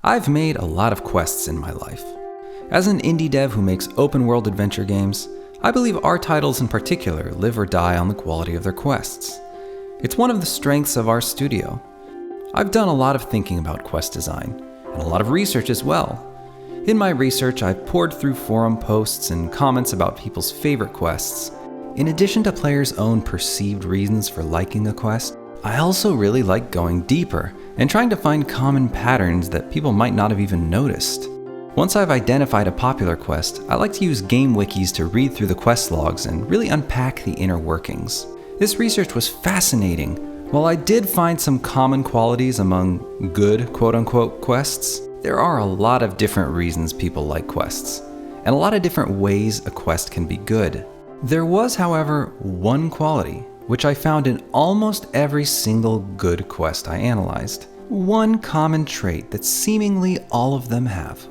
I've made a lot of quests in my life. As an indie dev who makes open-world adventure games, I believe our titles in particular live or die on the quality of their quests. It's one of the strengths of our studio. I've done a lot of thinking about quest design, and a lot of research as well. In my research, I've poured through forum posts and comments about people's favorite quests. In addition to players' own perceived reasons for liking a quest, I also really like going deeper and trying to find common patterns that people might not have even noticed. Once I've identified a popular quest, I like to use game wikis to read through the quest logs and really unpack the inner workings. This research was fascinating. While I did find some common qualities among good quote-unquote quests, there are a lot of different reasons people like quests, and a lot of different ways a quest can be good. There was, however, one quality which I found in almost every single good quest I analyzed. One common trait that seemingly all of them have.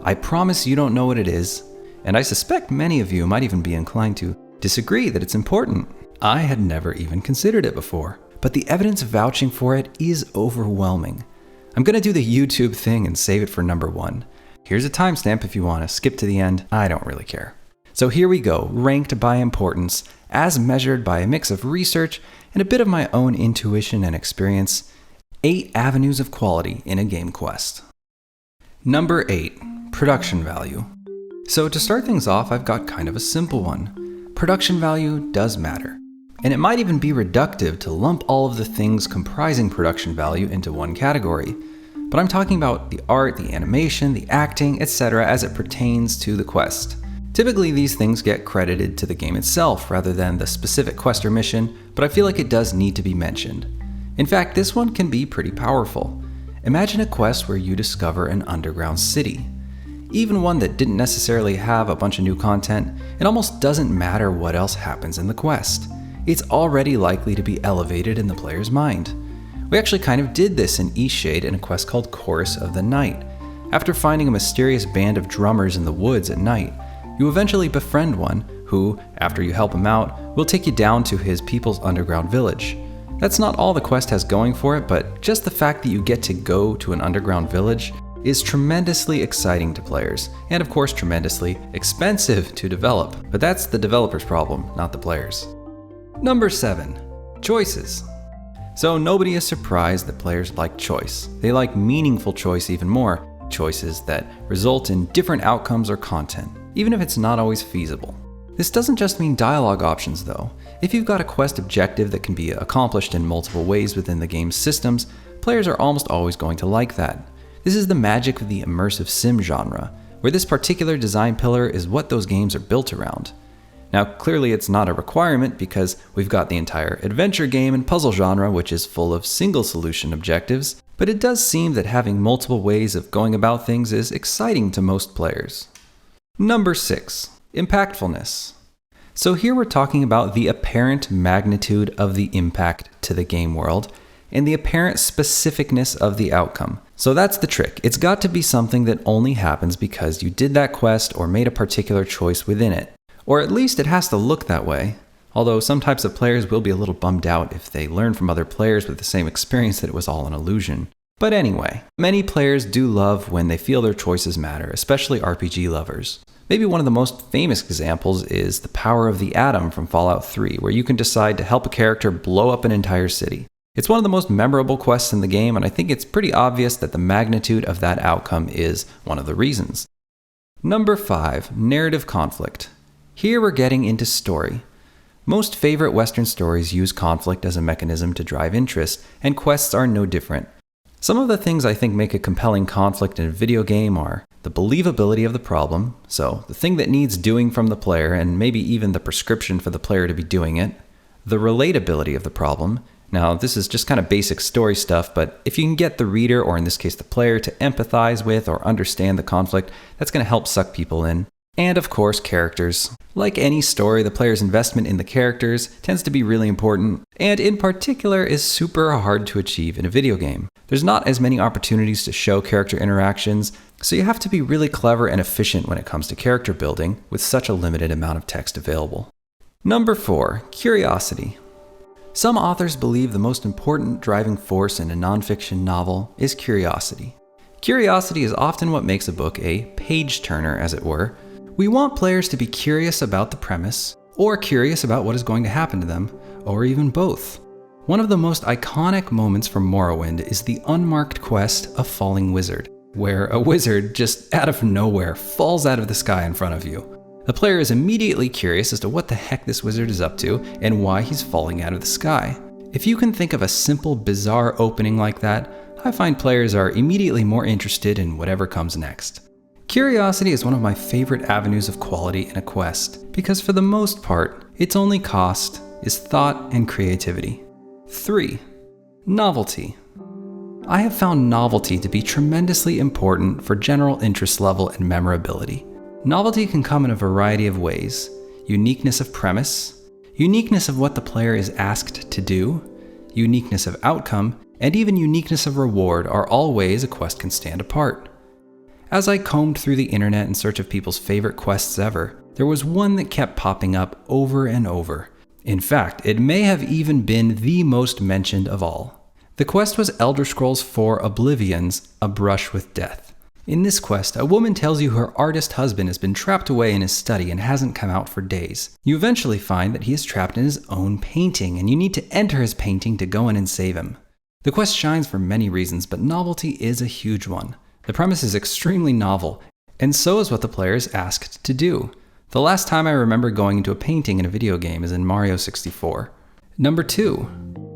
I promise you don't know what it is, and I suspect many of you might even be inclined to disagree that it's important. I had never even considered it before, but the evidence vouching for it is overwhelming. I'm gonna do the YouTube thing and save it for number 1. Here's a timestamp if you want to skip to the end. I don't really care. So here we go, ranked by importance, as measured by a mix of research and a bit of my own intuition and experience. 8 avenues of quality in a game quest. Number 8, production value. So to start things off, I've got kind of a simple one. Production value does matter. And it might even be reductive to lump all of the things comprising production value into one category. But I'm talking about the art, the animation, the acting, etc. as it pertains to the quest. Typically, these things get credited to the game itself rather than the specific quest or mission, but I feel like it does need to be mentioned. In fact, this one can be pretty powerful. Imagine a quest where you discover an underground city. Even one that didn't necessarily have a bunch of new content, it almost doesn't matter what else happens in the quest. It's already likely to be elevated in the player's mind. We actually kind of did this in Eastshade in a quest called Chorus of the Night. After finding a mysterious band of drummers in the woods at night, you eventually befriend one who, after you help him out, will take you down to his people's underground village. That's not all the quest has going for it, but just the fact that you get to go to an underground village is tremendously exciting to players, and of course tremendously expensive to develop. But that's the developer's problem, not the players. Number 7, choices. So nobody is surprised that players like choice. They like meaningful choice even more, choices that result in different outcomes or content, even if it's not always feasible. This doesn't just mean dialogue options though. If you've got a quest objective that can be accomplished in multiple ways within the game's systems, players are almost always going to like that. This is the magic of the immersive sim genre, where this particular design pillar is what those games are built around. Now clearly it's not a requirement because we've got the entire adventure game and puzzle genre which is full of single solution objectives, but it does seem that having multiple ways of going about things is exciting to most players. Number 6, impactfulness. So here we're talking about the apparent magnitude of the impact to the game world and the apparent specificness of the outcome. So that's the trick. It's got to be something that only happens because you did that quest or made a particular choice within it. Or at least it has to look that way. Although some types of players will be a little bummed out if they learn from other players with the same experience that it was all an illusion. But anyway, many players do love when they feel their choices matter, especially RPG lovers. Maybe one of the most famous examples is the power of the atom from Fallout 3, where you can decide to help a character blow up an entire city. It's one of the most memorable quests in the game, and I think it's pretty obvious that the magnitude of that outcome is one of the reasons. Number 5, narrative conflict. Here we're getting into story. Most favorite Western stories use conflict as a mechanism to drive interest, and quests are no different. Some of the things I think make a compelling conflict in a video game are the believability of the problem, so the thing that needs doing from the player and maybe even the prescription for the player to be doing it, the relatability of the problem. Now this is just kind of basic story stuff, but if you can get the reader, or in this case the player, to empathize with or understand the conflict, that's going to help suck people in. And of course, characters. Like any story, the player's investment in the characters tends to be really important, and in particular is super hard to achieve in a video game. There's not as many opportunities to show character interactions, so you have to be really clever and efficient when it comes to character building with such a limited amount of text available. Number 4, curiosity. Some authors believe the most important driving force in a nonfiction novel is curiosity. Curiosity is often what makes a book a page-turner, as it were. We want players to be curious about the premise, or curious about what is going to happen to them, or even both. One of the most iconic moments from Morrowind is the unmarked quest of Falling Wizard, where a wizard just out of nowhere falls out of the sky in front of you. The player is immediately curious as to what the heck this wizard is up to and why he's falling out of the sky. If you can think of a simple, bizarre opening like that, I find players are immediately more interested in whatever comes next. Curiosity is one of my favorite avenues of quality in a quest, because for the most part, its only cost is thought and creativity. 3. Novelty. I have found novelty to be tremendously important for general interest level and memorability. Novelty can come in a variety of ways. Uniqueness of premise, uniqueness of what the player is asked to do, uniqueness of outcome, and even uniqueness of reward are all ways a quest can stand apart. As I combed through the internet in search of people's favorite quests ever, there was one that kept popping up over and over. In fact, it may have even been the most mentioned of all. The quest was Elder Scrolls IV Oblivion's A Brush with Death. In this quest, a woman tells you her artist husband has been trapped away in his study and hasn't come out for days. You eventually find that he is trapped in his own painting, and you need to enter his painting to go in and save him. The quest shines for many reasons, but novelty is a huge one. The premise is extremely novel, and so is what the player is asked to do. The last time I remember going into a painting in a video game is in Mario 64. Number 2.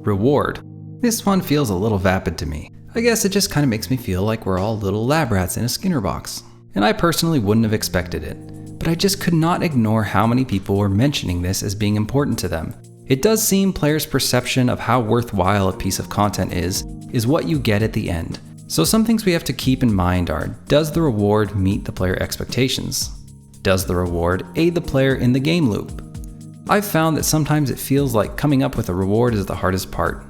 Reward. This one feels a little vapid to me. I guess it just kind of makes me feel like we're all little lab rats in a Skinner box. And I personally wouldn't have expected it. But I just could not ignore how many people were mentioning this as being important to them. It does seem players' perception of how worthwhile a piece of content is what you get at the end. So some things we have to keep in mind are, does the reward meet the player expectations? Does the reward aid the player in the game loop? I've found that sometimes it feels like coming up with a reward is the hardest part.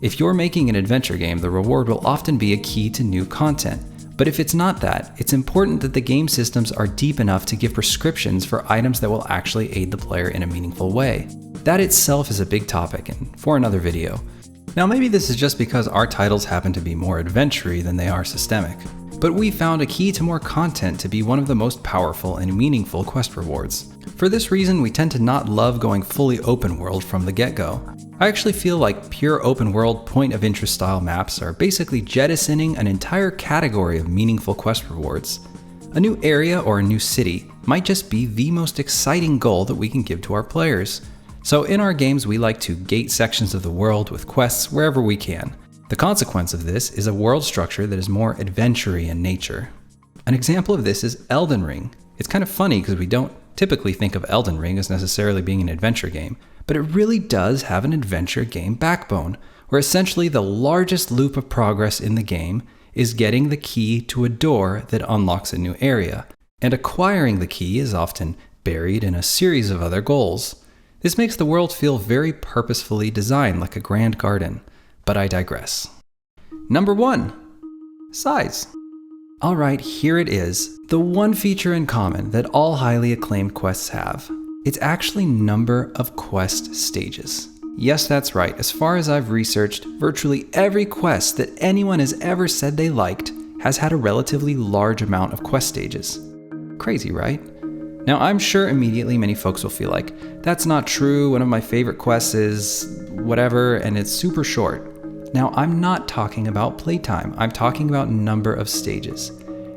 If you're making an adventure game, the reward will often be a key to new content. But if it's not that, it's important that the game systems are deep enough to give prescriptions for items that will actually aid the player in a meaningful way. That itself is a big topic and for another video. Now maybe this is just because our titles happen to be more adventure-y than they are systemic, but we found a key to more content to be one of the most powerful and meaningful quest rewards. For this reason, we tend to not love going fully open world from the get-go. I actually feel like pure open world point of interest style maps are basically jettisoning an entire category of meaningful quest rewards. A new area or a new city might just be the most exciting goal that we can give to our players. So in our games, we like to gate sections of the world with quests wherever we can. The consequence of this is a world structure that is more adventure-y in nature. An example of this is Elden Ring. It's kind of funny because we don't typically think of Elden Ring as necessarily being an adventure game, but it really does have an adventure game backbone, where essentially the largest loop of progress in the game is getting the key to a door that unlocks a new area, and acquiring the key is often buried in a series of other goals. This makes the world feel very purposefully designed like a grand garden, but I digress. Number 1. Size. Alright, here it is, the one feature in common that all highly acclaimed quests have. It's actually number of quest stages. Yes, that's right, as far as I've researched, virtually every quest that anyone has ever said they liked has had a relatively large amount of quest stages. Crazy, right? Now, I'm sure immediately many folks will feel like, that's not true, one of my favorite quests is whatever, and it's super short. Now, I'm not talking about playtime, I'm talking about number of stages.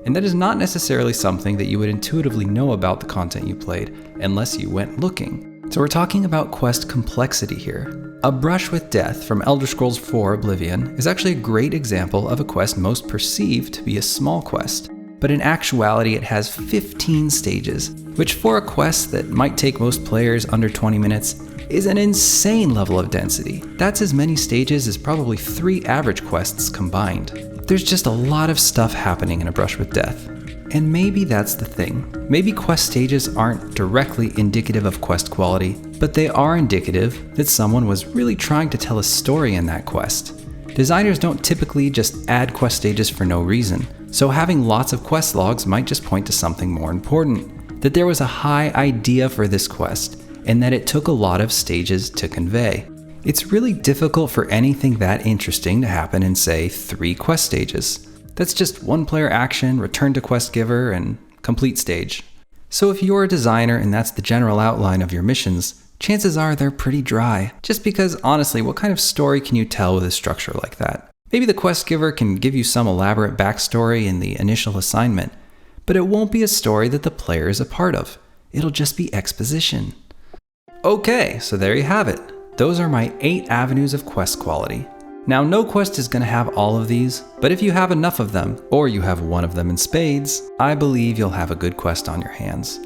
And that is not necessarily something that you would intuitively know about the content you played, unless you went looking. So we're talking about quest complexity here. A Brush with Death from Elder Scrolls IV Oblivion is actually a great example of a quest most perceived to be a small quest. But in actuality, it has 15 stages, which for a quest that might take most players under 20 minutes, is an insane level of density. That's as many stages as probably 3 average quests combined. There's just a lot of stuff happening in A Brush with Death. And maybe that's the thing. Maybe quest stages aren't directly indicative of quest quality, but they are indicative that someone was really trying to tell a story in that quest. Designers don't typically just add quest stages for no reason, so having lots of quest logs might just point to something more important, that there was a high idea for this quest, and that it took a lot of stages to convey. It's really difficult for anything that interesting to happen in, say, 3 quest stages. That's just one player action, return to quest giver, and complete stage. So if you're a designer and that's the general outline of your missions, chances are they're pretty dry. Just because honestly, what kind of story can you tell with a structure like that? Maybe the quest giver can give you some elaborate backstory in the initial assignment, but it won't be a story that the player is a part of. It'll just be exposition. Okay, so there you have it. Those are my 8 avenues of quest quality. Now, no quest is going to have all of these, but if you have enough of them, or you have one of them in spades, I believe you'll have a good quest on your hands.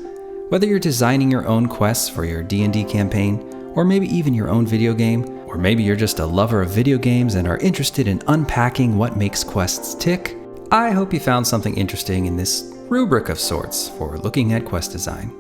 Whether you're designing your own quests for your D&D campaign, or maybe even your own video game, or maybe you're just a lover of video games and are interested in unpacking what makes quests tick, I hope you found something interesting in this rubric of sorts for looking at quest design.